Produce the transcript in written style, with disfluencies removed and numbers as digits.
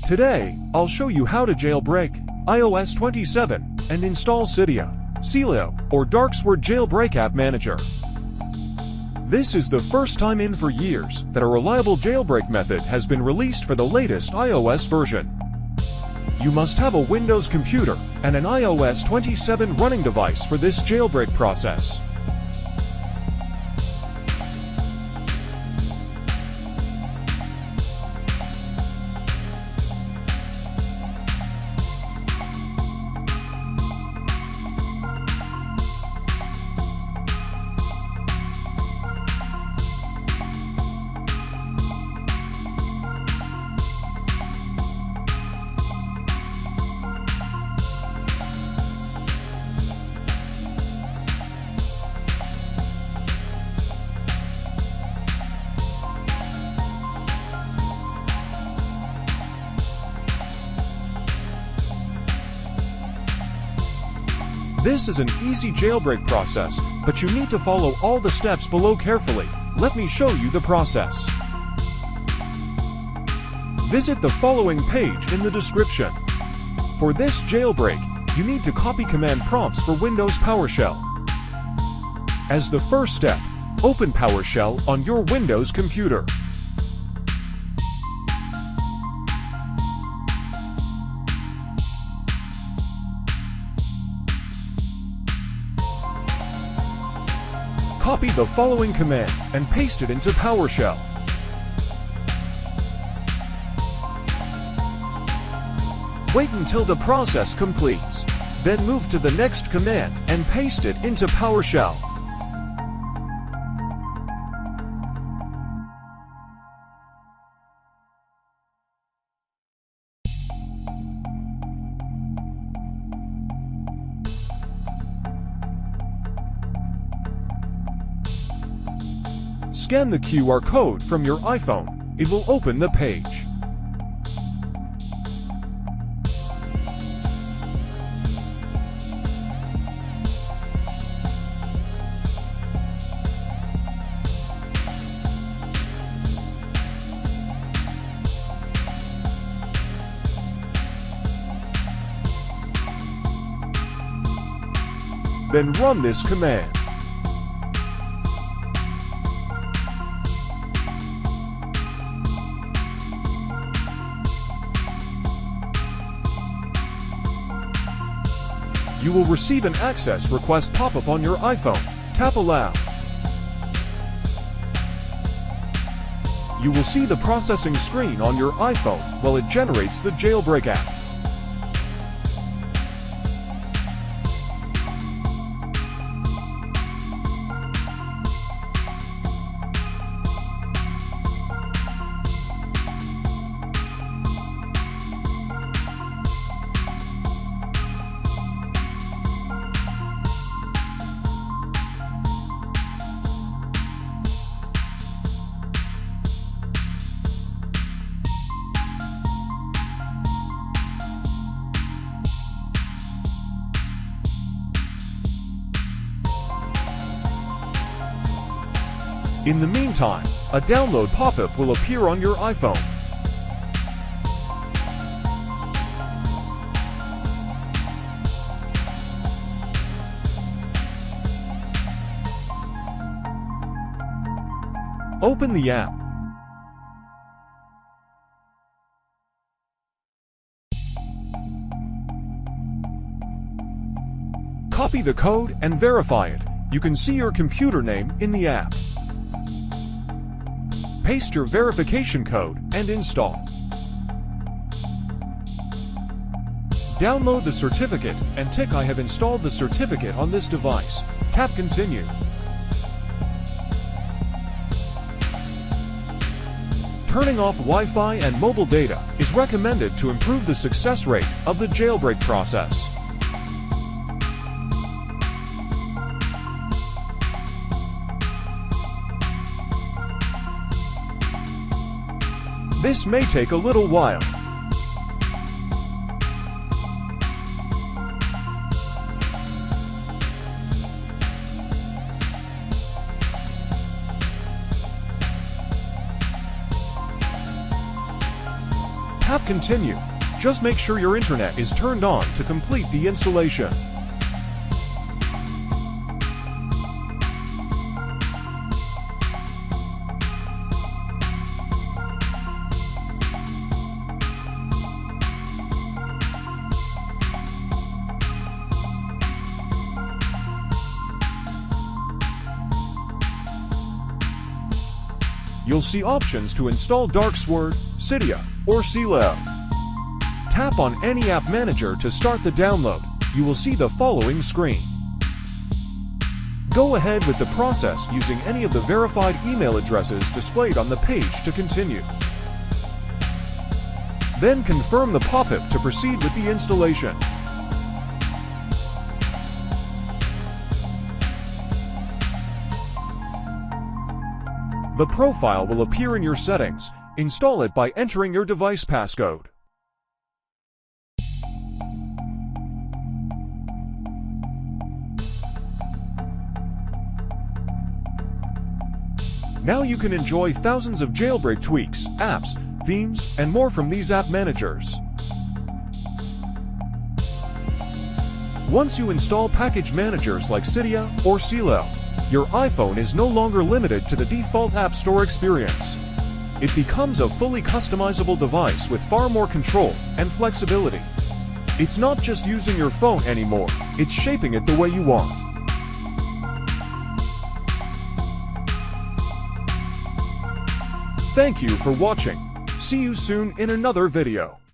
Today, I'll show you how to jailbreak iOS 27 and install Cydia, Sileo, or DarkSword Jailbreak App Manager. This is the first time in for years that a reliable jailbreak method has been released for the latest iOS version. You must have a Windows computer and an iOS 27 running device for this jailbreak process. This is an easy jailbreak process, but you need to follow all the steps below carefully. Let me show you the process. Visit the following page in the description. For this jailbreak, you need to copy command prompts for Windows PowerShell. As the first step, open PowerShell on your Windows computer. Copy the following command and paste it into PowerShell. Wait until the process completes. Then move to the next command and paste it into PowerShell. Scan the QR code from your iPhone. It will open the page. Then run this command. You will receive an access request pop-up on your iPhone. Tap Allow. You will see the processing screen on your iPhone while it generates the jailbreak app. In the meantime, a download pop-up will appear on your iPhone. Open the app. Copy the code and verify it. You can see your computer name in the app. Paste your verification code and install. Download the certificate and tick I have installed the certificate on this device. Tap Continue. Turning off Wi-Fi and mobile data is recommended to improve the success rate of the jailbreak process. This may take a little while. Tap Continue. Just make sure your internet is turned on to complete the installation. You'll see options to install DarkSword, Cydia, or Sileo. Tap on any app manager to start the download. You will see the following screen. Go ahead with the process using any of the verified email addresses displayed on the page to continue. Then confirm the pop-up to proceed with the installation. The profile will appear in your settings. Install it by entering your device passcode. Now you can enjoy thousands of jailbreak tweaks, apps, themes, and more from these app managers. Once you install package managers like Cydia or Sileo, your iPhone is no longer limited to the default App Store experience. It becomes a fully customizable device with far more control and flexibility. It's not just using your phone anymore, it's shaping it the way you want. Thank you for watching. See you soon in another video.